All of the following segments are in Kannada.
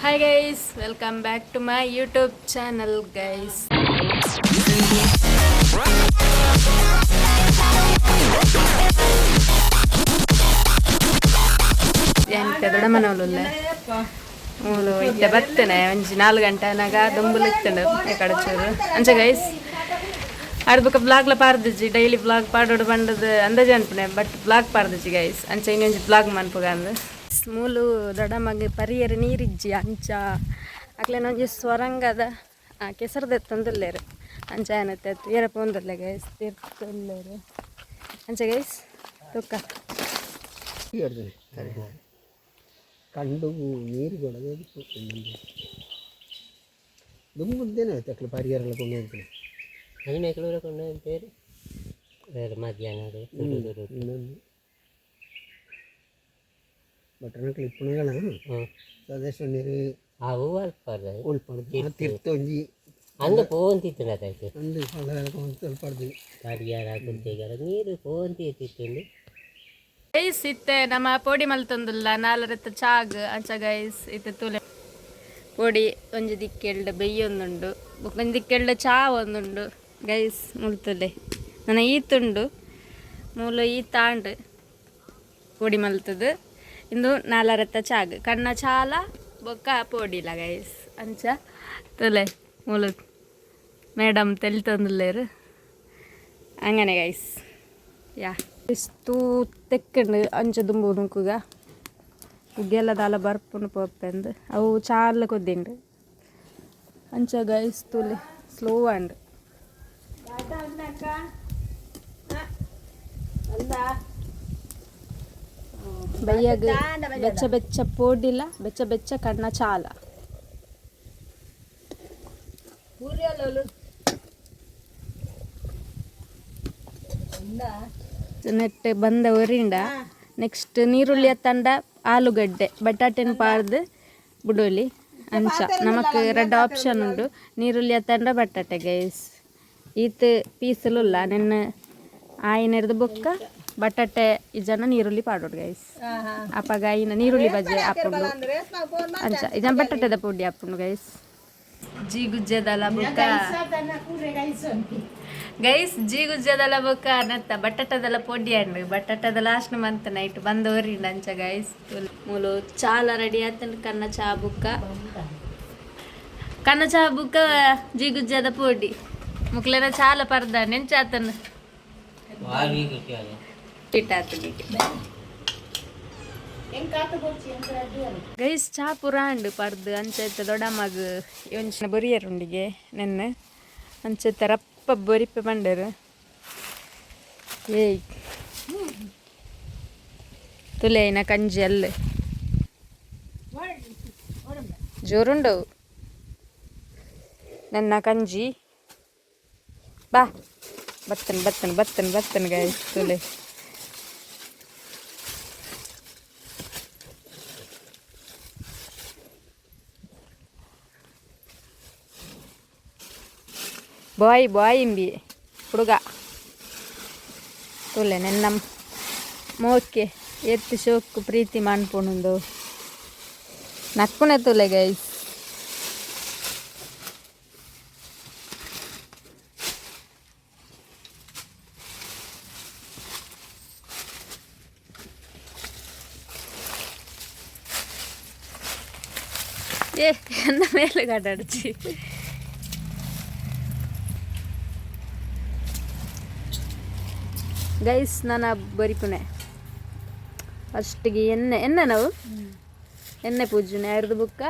Hi guys, welcome back to my YouTube channel guys. ಎಂತ ದೊಡ್ಡ ಮನವಲ್ಲ ಮೂಲು ಇತ್ತೆ ಬರ್ತೇನೆ ಒಂಜಿ 4 ಗಂಟೆನಾಗ ದುಂಬುಲು ಇತ್ತಂಡು ಎಕಡೆ ಚೂರು ಅಂಚೆ ಗೈಸ್ ಆಡ್ಬೇಕ ಬ್ಲಾಗ್ಲ ಪಾರ್ದಿಜ್ಜಿ ಡೈಲಿ ಬ್ಲಾಗ್ ಪಾಡೋಡು ಬಂಡದು ಅಂದಾಜು ಅನ್ಪನೆ ಬಟ್ ಬ್ಲಾಗ್ ಪಾರ್ದಿಜ್ಜಿ ಗೈಸ್ ಅಂಚೆ ಇನ್ನೊಂಜಿ ಬ್ಲಾಗ್ ಮನ್ಪುಗ ಅಂದು ಮೂಲು ದೊಡ್ಡ ಮಗ ಪರಿಯರು ನೀರಿಜ್ಜಿ ಅಂಚ ಅಕ್ಲೇನ ಒಂಜಿ ಸ್ವರಂಗದ ಕೆಸರದೆತ್ತಂದುಲ್ಲೇರು ಅಂಚ ಏನತ್ತೆ ಏರ ಪೋಂದಲ್ಲ ಗೈಸ್ ತೀರ್ಥಲ್ಲೇರು ಅಂಚೆ ಗೈಸ್ ತುಕ್ಕ ಕಂಡು ನೀರು ಕೊಡೋದು ದುಂಬುದ್ದೇನೆ ತಕ್ಕಲು ಪರಿಹಾರ ಕೊಂಡು ಹೋಗ್ತೀನಿ ಹದಿನೈದು ಕೊಂಡು ಅಂತೇಳಿ ಮಧ್ಯಾಹ್ನ ಇನ್ನೊಂದು ಬಟರ್ನಕ್ಲು ಇಪ್ಪುಣಗಳ ಸದಸ್ಯ ನೀರು ಅವು ಅಲ್ಪ ತೀರ್ಥೊಂಜಿ ಹಂಗೆ ಪೋಂತಿತ್ತು ಅದಾಯ್ತು ಒಂದು ಸ್ವಲ್ಪ ಪರಿಹಾರ ಕುಂತೆಗಾರ ನೀರು ಪೋಂತಿತ್ತಿತ್ತು ಗೈಸ್ ಇತ್ತೆ ನಮ್ಮ ಪೋಡಿ ಮಲ್ತೊಂದುಲ್ಲ 4 ರತ್ತ ಚಾಗ್ ಅಂಚ ಗೈಸ್ ಇತ್ತೆ ತುಲೆ ಪೋಡಿ ಒಂಜಿ ದಿಕ್ಕೆಲ್ಡ ಬೆಯ್ಯೊಂದುಂಡು ಒಂಜಿ ದಿಕ್ಕೆಲ್ಡ ಚಾ ಒಂದುಂಡು ಗೈಸ್ ಮುಲ್ತುಲೆ ನನ್ನ ಈತುಂಡು ಮೂಲು ಈತಾಂಡ್ ಪೋಡಿ ಮಲ್ತದು ಇಂದು 4 ರತ್ತ ಚಾಗ್ ಕಣ್ಣ ಚಾಲ ಬೊಕ್ಕ ಪೋಡಿಲ ಗೈಸ್ ಅಂಚ ತುಲೆ ಮೂಲು ಮೇಡಮ್ ತೆಲ್ತೊಂದುಲ್ಲೇರು അങ്ങനെ ಗೈಸ್ ಯಾ ಇಷ್ಟು ತೆಕ್ಕಂಡು ಅಂಚ ದುಂಬು ನುಂಕುಗ ಉಗ್ಗೆಲ್ಲ ದಾಲ ಬರ್ಪುನು ಪೋಪೆಂದು ಅವು ಚಾಲ ಕೊದ್ದಿಂಡು ಅಂಚ ಗೈಸ್ ತುಲಿ ಸ್ಲೋ ಅಂಡ್ ಬಯ್ಯಾಗ ಬೆಚ್ಚ ಬೆಚ್ಚ ಪೋಡಿಲ್ಲ ಬೆಚ್ಚ ಬೆಚ್ಚ ಕಣ್ಣ ಚಾಲ ನೆಟ್ಟೆ ಬಂದ ಒರಿಂಡ ನೆಕ್ಸ್ಟ್ ನೀರುಳ್ಳಿ ತಂಡ ಆಲೂಗಡ್ಡೆ ಬಟಾಟೆನ ಪಾರ್ದು ಬುಡೋಲಿ ಅಂಚ ನಮಕ್ 2 ಆಪ್ಷನ್ ಉಂಡು ನೀರುಳ್ಳಿ ತಂಡ ಬಟಾಟೆ ಗೈಸ್ ಈತ್ ಪೀಸಲುಲ್ಲ ನೆನ್ನ ಆಯಿನೆರ್ದು ಬೊಕ್ಕ ಬಟಾಟೆ ಇಜನ ನೀರುಳ್ಳಿ ಪಾಡೋಡು ಗೈಸ್ ಅಪ್ಪಗ ಆಯಿನ ನೀರುಳ್ಳಿ ಬಜ್ಜೆ ಹಾಕೊಂಡು ಅಂಚ ಇಜನ ಬಟಾಟೆದ ಪುಡಿ ಹಾಕೊಂಡು ಗೈಸ್ ಜೀಗುಜ್ಜೆದಲ್ಲ ಬೊಕ್ಕ ಗೈಸ್ ಜೀಗುಜ್ಜೆದಲ್ಲ ಬೊಕ್ಕ ನತ್ತ ಬಟಾಟದಲ್ಲ ಪೊಡಿ ಅಂಡು ಬಟಾಟದ ಲಾಸ್ಟ್ ಮಂತ್ ನೈಟ್ ಬಂದವರಿಂಡ ಅಂಚ ಗೈಸ್ ಮೂಲು ಚಾಲ ರೆಡಿ ಆತಂಡು ಕನ್ನ ಚಾ ಬುಕ್ಕ ಜೀಗುಜ್ಜೆದ ಪೊಡಿ ಮುಕ್ಲೆನ ಚಾಲ ಪರ್ದ ನೆಂಚಾತನ ಗೈಸ್ ಚಾ ಪುರಾಂಡು ಪರ್ದು ಅಂಚೆತ್ತ ದೊಡ್ಡ ಮಗ ಒಂಚಿನ ಬೊರಿಯರುಂಡಿಗೆ ನೆನ್ನೆ ಅಂಚೆತ್ತ ರಪ್ಪ ಬೊರಿಪೆ ಬಂಡರು ಏಯ್ ತುಲೇನ ಕಂಜಿ ಅಲ್ಲ ಜೋರುಂಡವು ನನ್ನ ಕಂಜಿ ಬಾ ಬತ್ತನ್ ಗೈಸ್ ತುಲೆ ಬಾಯ್ ಇಂಬಿ ಹುಡುಗ ತುಲೆ ನೆನ್ನ ಮೋಕೆ ಎತ್ತು ಶೋಕು ಪ್ರೀತಿ ಮಾಡ್ಪುಣುಂದು ನಕ್ಕುನೆ ತುಲೆ ಗೈಸ್ ಎನ್ನ ಮೇಲೆ ಗಡಾಡ್ಚಿ ಗೈಸ್ ನಾನು ಬರಿಪುನೆ ಫಸ್ಟಿಗೆ ಎಣ್ಣೆ ನಾವು ಎಣ್ಣೆ ಪೂಜನೆ 2 ಬುಕ್ಕ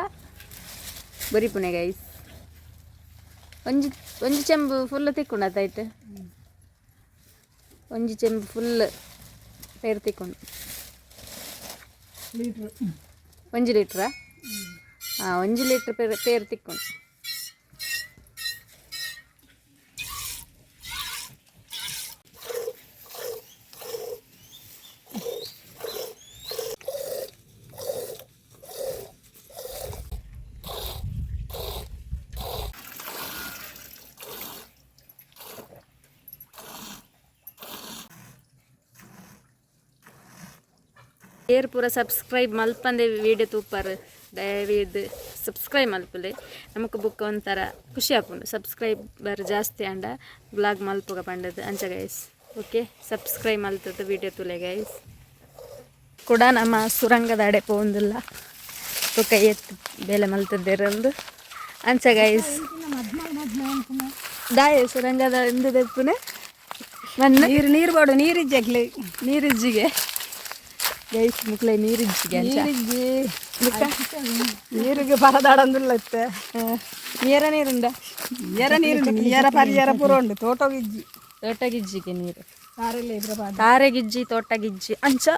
ಬರಿಪುನೆ ಗೈಸ್ ಒಂಜಿ ಚೆಂಬು ಫುಲ್ ತಿಕ್ಕೊಂಡಾಯ್ತು ಒಂಜಿ ಚೆಂಬು ಫುಲ್ ಪೇರು ತಿಕ್ಕೊಂಡು 1 ಲೀಟ್ರಾ 1 ಲೀಟ್ರ್ ಪೇರು ತಿಕ್ಕೊಂಡು ಏರ್ ಪೂರ ಸಬ್ಸ್ಕ್ರೈಬ್ ಮಲ್ಪಂದೆ ವಿಡಿಯೋ ತೂಪಾರು ದಯವಿದ್ದು ಸಬ್ಸ್ಕ್ರೈಬ್ ಮಲ್ಪುಲೆ ನಮಕ್ ಬುಕ್ ಒಂಥರ ಖುಷಿ ಆಪುಂಡು ಸಬ್ಸ್ಕ್ರೈಬರ್ ಜಾಸ್ತಿ ಅಂಡ ಬ್ಲಾಗ್ ಮಲ್ಪುಗ ಪಂಡದು ಅಂಚ ಗೈಸ್ ಓಕೆ ಸಬ್ಸ್ಕ್ರೈಬ್ ಮಲ್ತದ್ದು ವಿಡಿಯೋ ತುಲೆ ಗೈಸ್ ಕೂಡ ನಮ್ಮ ಸುರಂಗದ ಅಡೆ ಪೋಂದಿಲ್ಲ ಕೈ ಎತ್ತು ಬೇಲೆ ಮಲ್ತದ್ದೇರಂದು ಅಂಚ ಗೈಸ್ ದಾಯ ಸುರಂಗದ ಎಂದು ತೆಪ್ಪುನೆ ಮಣ್ಣು ನೀರು ಬೋಡು ನೀರಿಜ್ಜಿ ನೀರಿಜ್ಜಿಗೆ ಗೈಸ್ ಮುಕ್ಲೆ ನೀರಿಜ್ಜಿಗೆ ನೀರಿಗೆ ಪರದಾಡಂದಿಲ್ಲ ಇತ್ತೆ ನೀರ ನೀರುಂಡ ನೀರ ಪರಿಯಾರ ಪೂರ ಉಂಡು ತೋಟಗಿಜ್ಜಿಗೆ ನೀರು ತಾರೆಲ್ಲ ತಾರೆಗಿಜ್ಜಿ ತೋಟಗಿಜ್ಜಿ ಅಂಚ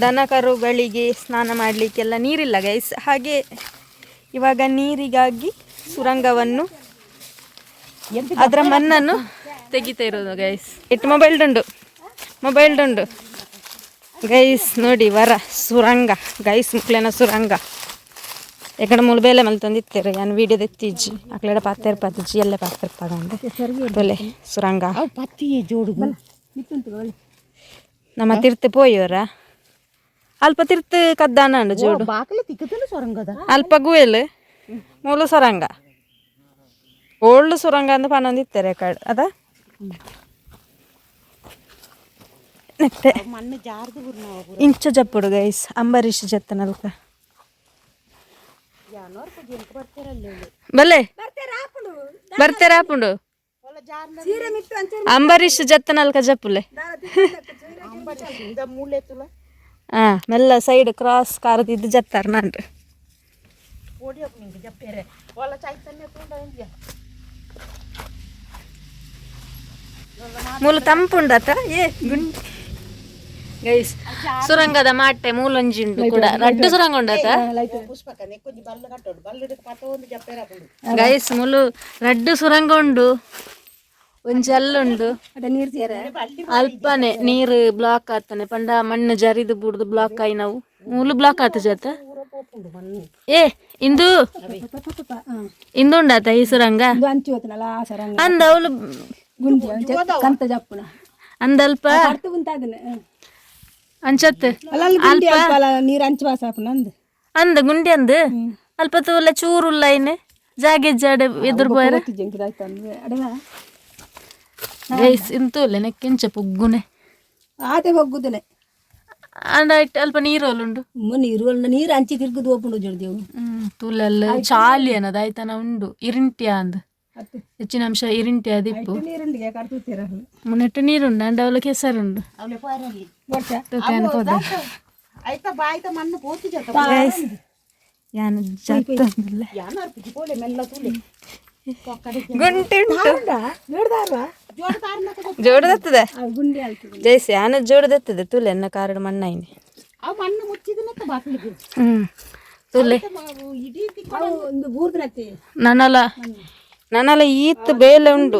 ದನ ಕರುಗಳಿಗೆ ಸ್ನಾನ ಮಾಡಲಿಕ್ಕೆಲ್ಲ ನೀರಿಲ್ಲ ಗೈಸ್ ಹಾಗೆ ಇವಾಗ ನೀರಿಗಾಗಿ ಸುರಂಗವನ್ನು ಅದರ ಮಣ್ಣನ್ನು ತೆಗಿತಾ ಇರೋದು ಗೈಸ್ ಇಟ್ಟು ಮೊಬೈಲ್ ಡುಂಡು ಗೈಸ್ ನೋಡಿ ವರ ಸುರಂಗ ಗೈಸ್ ಮುಕ್ಲೇನ ಸುರಂಗ ಎಕಡೆ ಮುಳ್ಬೇಲೆ ಮಲ್ ತಂದಿತ್ತೇರು ನಾನು ವೀಡಿಯೋದ ಎತ್ತಿಜ್ಜಿ ಅಕ್ಲೆಡ ಪಾತಿರ್ಪಾತಿಜ್ಜಿ ಎಲ್ಲ ಪಾತಿರ್ಪಾಗಂದೆ ತೊಲೆ ಸುರಂಗ ಜೋಡು ನಮ್ಮ ತಿರ್ತು ಪೋಯೋರ ಅಲ್ಪ ತಿರ್ತು ಕದ್ದಾನ ಜೋಡು ಅಲ್ಪ ಗುಯಲ್ ಮೂಲು ಸುರಂಗ ಓಲ್ಡ್ ಸುರಂಗ ಅಂತ ಪನ್ನೊಂದಿತ್ತಾರೆ ಕಡೆ ಅದ ನೆಕ್ಟೆ ಇಂಚ ಜಪ್ಪುಡು ಗೈಸ್ ಅಂಬರೀಷ್ ಜತ್ತನಲ್ಕ ಬಲ್ಲೆ ಬರ್ತಾರ ಹಾಪುಂಡು ಅಂಬರೀಷ್ ಜತ್ತನಲ್ಕ ಜಪ್ಪುಲೆ ಮೆಲ್ಲ ಸೈಡ್ ಕ್ರಾಸ್ ಕಾರದಿದ್ದು ಜತ್ತಾರ ನಾನ್ರಿ ಮೂಲ ತಂಪುಂಡತ ಗೈಸ್ ಸುರಂಗದ ಮಾಟೆ ಮೂಲೊಂಜಿಂಡು ಕೂಡ ರಡ್ಡು ಸುರಂಗ ಉಂಡತ ಗೈಸ್ ಮುಲು ರಡ್ಡು ಸುರಂಗ ಉಂಡು ಒಂಜಿ ಅಲ್ಲುಂಡು ಅಲ್ಪನೆ ನೀರು ಬ್ಲಾಕ್ ಆತನೆ ಪಂಡ ಮಣ್ಣು ಜರಿದು ಬುಡ್ದು ಬ್ಲಾಕ್ ಆಯಿ ನಾವು ಮೂಲು ಬ್ಲಾಕ್ ಆತ ಜತ ಇಂದು ಉಂಡಾತ ಈ ಸುರಂಗ ಅಂದ ಅವಳು ಅಂದಲ್ಪ ಅಂಚತ್ ನೀರು ಅಂಚವಾಸ ಅಂದ ಗುಂಡಿ ಅಂದ್ ಅಲ್ಪ ತೋಲೆ ಚೂರುಲ್ಲ ಇನ್ನು ಜಾಗೆ ಜಾಡೆ ಎದುರು ಬೋಯರ ಗೈಸ್ ಇಂತೂಲೆ ನೆಕ್ಕೆಂಚ ಪುಗ್ಗುನೆ ಆಟೆ ಹೋಗುದನೆ ಅಂಡ ಅಲ್ಪ ನೀರೋಲುಂಡು ನೀರು ಅಂಚಿ ತಿರ್ಗುದು ಹೋಗ್ಬಿಡು ಜಡ್ದೇವು ತೂಲೆಲ್ಲ ಚಾಲಿ ಅನ್ನದ ಆಯ್ತಾನ ಉಂಡು ಇರಿಂಟ್ಯಾ ಅಂದ್ ಹೆಚ್ಚಿನ ಅಂಶ ಇರಿಂಟ್ಯಾ ದಿಪ್ಪು ಮುನ್ನೆಟ್ಟು ನೀರುಂಡು ಅಂಡ ಅವಳ ಕೆಸರುಂಡು ಜೋಡದತ್ತದೆ ಜೈಸ್ ಯಾನ ಜೋಡದತ್ತದೆ ತುಲೆ ಎನ್ನ ಕಾರಣ ಮಣ್ಣಾಯಿನಿ ತುಲೆ ನನ್ನಲ್ಲ ಈತ್ ಬೇಲೆ ಉಂಡು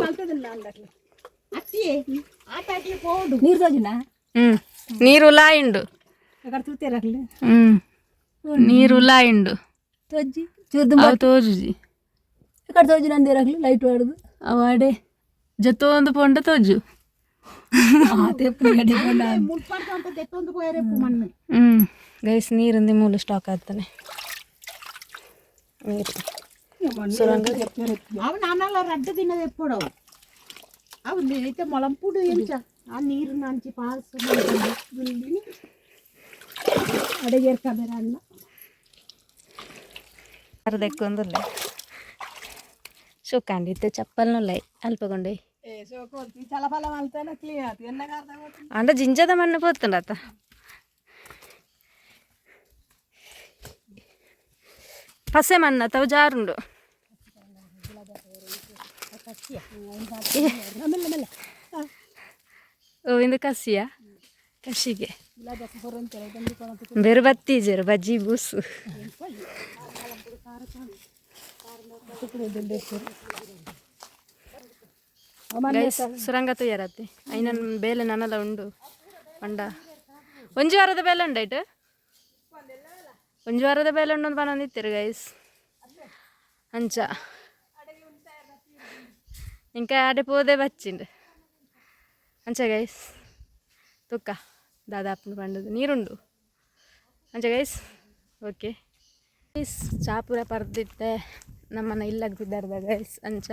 ನೀರು ಲಾಯಿಂಡು ನೀರು ಲಾಯಿಂಡು ತೋಜುಜಿ ಲೈಟ್ ವಾಡುದು ಅವಾಡೆ ಜತ್ತೊಂದು ಪೊಂಡ ತೋಜು ಗೈಸ್ ನೀರಿಂದ ಮೂಲ ಸ್ಟಾಕ್ ಆಗ್ತಾನೆ ನೀರು ರಡ್ಡು ದಿನದ ಎಪ್ಪೋಡವು ಅವು ಐತೆ ಮೊಳಂಪುಡು ಎಂಚ ಆ ನೀರು ನಂಚಿ ಪಾಲ್ಸು ಅಡಿಗೆ ಇರ್ಕಬೇರ ಅಲ್ಲ ಅರ್ಧಕ್ಕೊಂದಿಲ್ಲ ಶೋಕಾಂಡಿತ್ತು ಚಪ್ಪಲ್ನುಲ್ಲೈ ಅಲ್ಪಗೊಂಡೆ ಅಂಡ ಜಿಂಜದ ಮಣ್ಣು ಪೋತುಂಡತ ಪಸೆ ಮಣ್ಣು ಅಥವಾ ಜಾರುಂಡು ಓ ಇಂದು ಕಸಿಯ ಕಸಿಗೆ ಬೇರೆ ಬತ್ತೀಜರು ಬಜ್ಜಿ ಬೂಸು ಸುರಂಗ ತುಯ್ಯರತ್ತೆ ಐನ ಬೇಲೆ ನನ್ನಲ್ಲ ಉಂಡು ಪಂಡ ಒಂಜಿ ವಾರದ ಬೇಲೆ ಉಂಡಾಯ್ತು ಒಂಜಿ ವಾರದ ಬೇಲೆ ಉಂಡು ಪನೊಂದಿತ್ತೀರು ಗೈಸ್ ಅಂಚ ಇಂಕ ಆಡೆ ಪೋದೆ ಬಚ್ಚಿಂಡು ಅಂಚ ಗೈಸ್ ತುಕ್ಕ ದಾದಾಪನ ಪಂಡದು ನೀರುಂಡು ಅಂಚ ಗೈಸ್ ಓಕೆ ಗೈಸ್ ಚಾಪುರ ಪರ್ದಿತ್ತೆ ನಮ್ಮನ್ನ ಇಲ್ಲಾಗ ಬಿದ್ದಾರ್ದ ಗೈಸ್ ಅಂಚ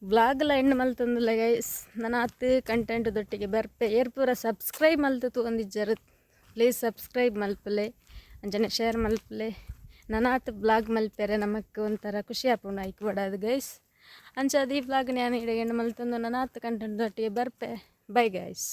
ವ್ಲಾಗ್ಲ ಹೆಣ್ಣು ಮಲ್ತಂದಿಲ್ಲ ಗೈಸ್ ನನ್ನ ಹತ್ತು ಕಂಟೆಂಟ್ ದೊಟ್ಟಿಗೆ ಬರ್ಪೆ ಏರ್ಪೂರ subscribe ಮಲ್ತು ಒಂದಿಜ್ಜರು please subscribe ಮಲ್ಪಲೆ Anjane share ಮಲ್ಪಲೆ ನನ್ನ ಹತ್ತು ಬ್ಲಾಗ್ ಮಲ್ಪೆರೆ ನಮಕ್ಕೆ ಒಂಥರ ಖುಷಿ ಆಪುಂಡು ಆಯ್ಕೆ ಬಿಡೋದು ಗೈಸ್ ಅಂಚ ಅದು ಈ ಬ್ಲಾಗ್ ನಾನು ಹೆಣ್ಣು ಮಲ್ತಂದು ನನ್ನ ಹತ್ತು ಕಂಟೆಂಟ್ ದೊಟ್ಟಿಗೆ ಬರ್ಪೆ ಬೈ ಗೈಸ್.